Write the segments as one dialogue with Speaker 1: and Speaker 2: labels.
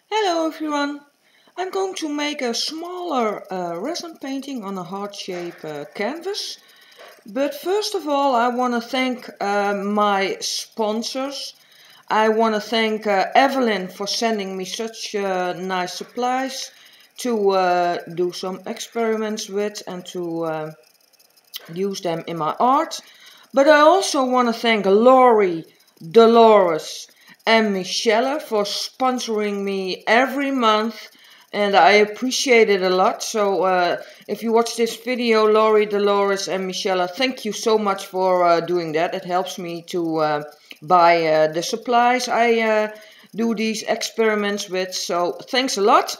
Speaker 1: Hello everyone! I'm going to make a smaller resin painting on a heart-shape canvas. But first of all I want to thank my sponsors. I want to thank Evelyn for sending me such nice supplies to do some experiments with and to use them in my art. But I also want to thank Laurie, Dolores and Michelle for sponsoring me every month, and I appreciate it a lot. So if you watch this video, Laurie, Dolores and Michelle, thank you so much for doing that. It helps me to buy the supplies I do these experiments with, so thanks a lot.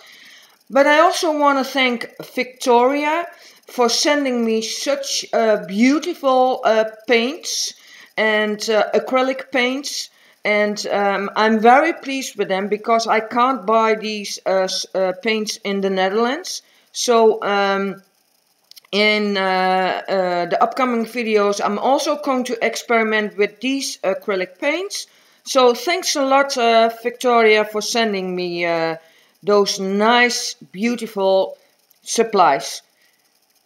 Speaker 1: But I also want to thank Victoria for sending me such beautiful paints and acrylic paints, and I'm very pleased with them because I can't buy these paints in the Netherlands. So in the upcoming videos I'm also going to experiment with these acrylic paints. So thanks a lot Victoria for sending me those nice beautiful supplies.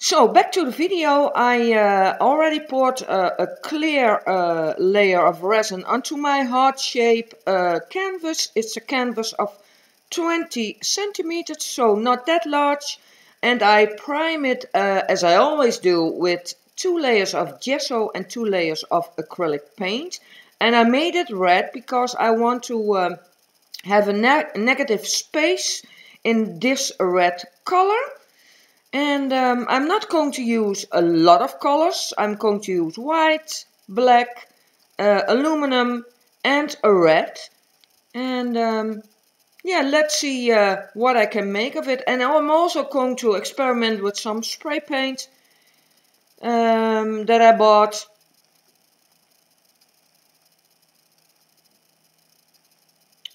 Speaker 1: So back to the video. I already poured a clear layer of resin onto my heart-shape canvas. It's a canvas of 20 centimeters, so not that large. And I prime it as I always do with 2 layers of gesso and 2 layers of acrylic paint. And I made it red because I want to have a negative space in this red color. And I'm not going to use a lot of colors. I'm going to use white, black, aluminum and a red. And yeah, let's see what I can make of it. And I'm also going to experiment with some spray paint that I bought.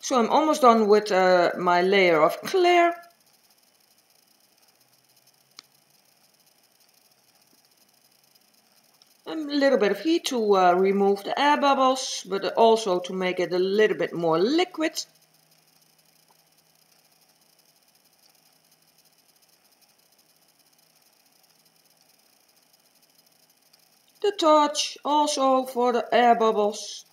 Speaker 1: So I'm almost done with my layer of clear. A little bit of heat to remove the air bubbles, but also to make it a little bit more liquid. The torch also for the air bubbles.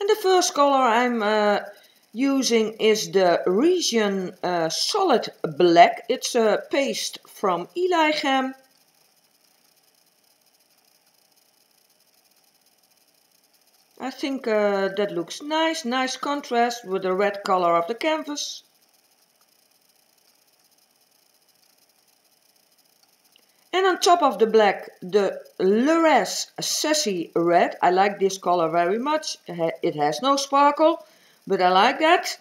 Speaker 1: And the first color I'm using is the Resin Solid Black. It's a paste from Eli-Chem. I think that looks nice, nice contrast with the red color of the canvas. And on top of the black, the Sassy Red. I like this color very much. It has no sparkle, but I like that.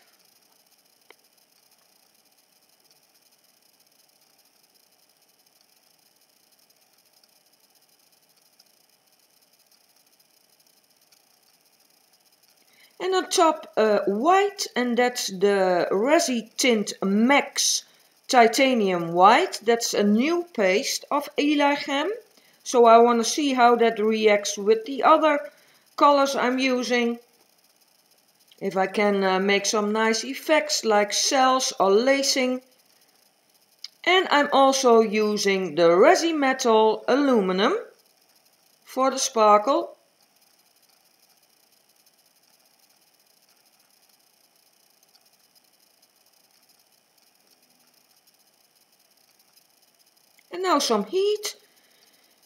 Speaker 1: And on top white, and that's the Resi-Tint Max Titanium White. That's a new paste of Eli-Chem. So I want to see how that reacts with the other colors I'm using. If I can make some nice effects like cells or lacing. And I'm also using the Resi-Metal Aluminium for the sparkle. And now some heat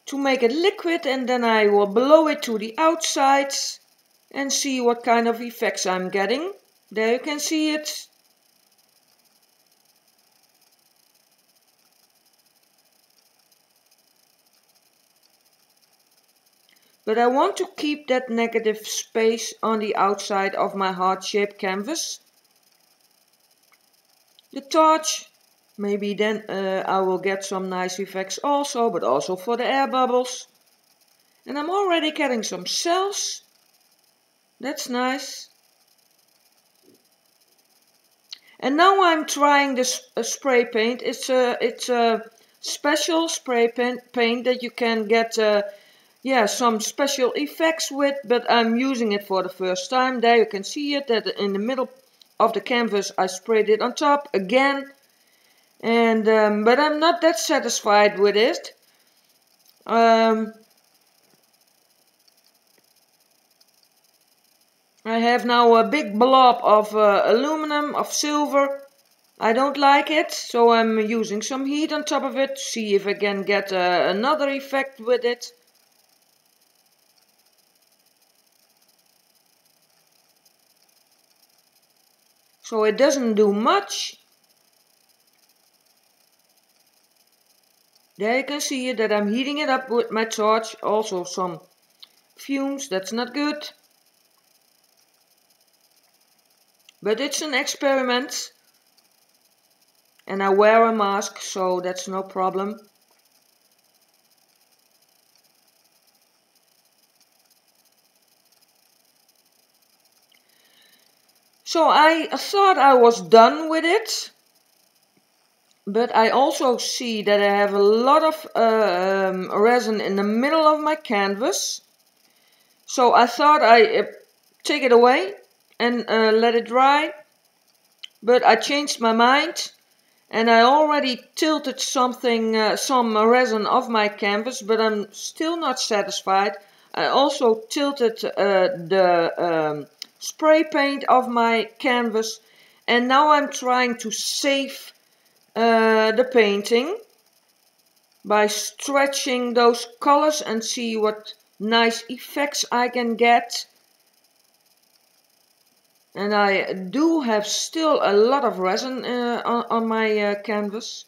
Speaker 1: to make it liquid, and then I will blow it to the outside and see what kind of effects I'm getting. There you can see it. But I want to keep that negative space on the outside of my heart-shaped canvas. The torch, maybe then I will get some nice effects also, but also for the air bubbles. And I'm already getting some cells. That's nice. And now I'm trying this spray paint. It's a special spray paint that you can get yeah, some special effects with, but I'm using it for the first time. There you can see it, that in the middle of the canvas I sprayed it on top again. And but I'm not that satisfied with it. I have now a big blob of aluminum, of silver. I don't like it, so I'm using some heat on top of it to see if I can get another effect with it. So it doesn't do much. There you can see it, that I'm heating it up with my torch. Also some fumes, that's not good. But it's an experiment. And I wear a mask, so that's no problem. So I thought I was done with it. But I also see that I have a lot of resin in the middle of my canvas. So I thought I take it away and let it dry. But I changed my mind. And I already tilted some resin off my canvas, but I'm still not satisfied. I also tilted the spray paint of my canvas, and now I'm trying to save the painting by stretching those colors and see what nice effects I can get. And I do have still a lot of resin on my canvas.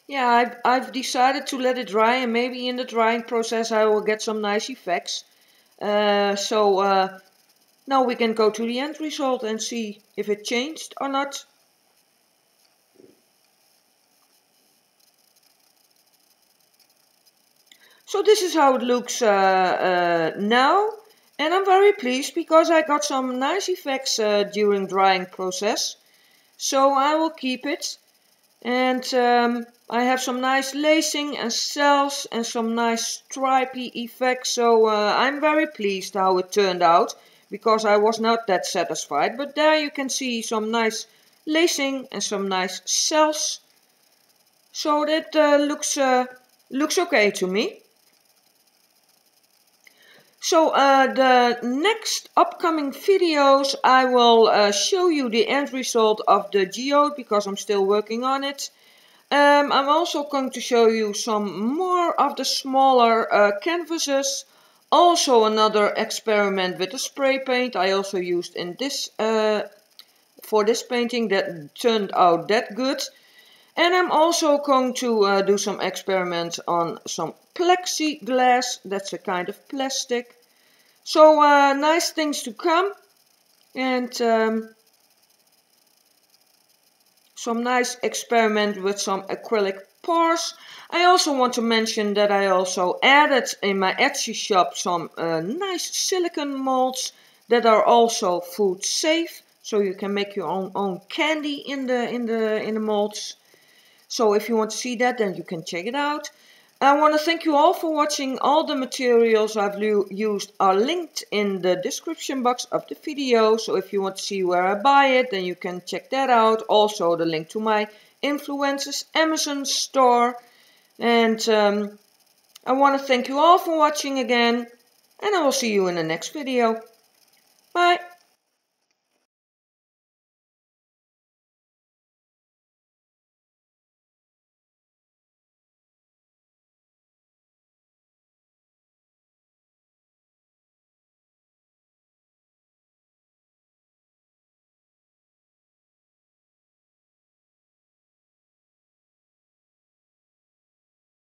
Speaker 1: Yeah, I've decided to let it dry, and maybe in the drying process I will get some nice effects. So now we can go to the end result and see if it changed or not. So this is how it looks now, and I'm very pleased because I got some nice effects during drying process. So I will keep it. And I have some nice lacing and cells and some nice stripy effects. So I'm very pleased how it turned out, because I was not that satisfied. But there you can see some nice lacing and some nice cells. So that looks okay to me. So the next upcoming videos I will show you the end result of the geode, because I'm still working on it. I'm also going to show you some more of the smaller canvases. Also another experiment with the spray paint I also used in this for this painting that turned out that good. And I'm also going to do some experiments on some plexiglass. That's a kind of plastic. So nice things to come, and some nice experiment with some acrylic pours. I also want to mention that I also added in my Etsy shop some nice silicone molds that are also food safe, so you can make your own candy in the molds. So if you want to see that, then you can check it out. I want to thank you all for watching. All the materials I've used are linked in the description box of the video. So if you want to see where I buy it, then you can check that out. Also the link to my influencers Amazon store. And I want to thank you all for watching again. And I will see you in the next video. Bye.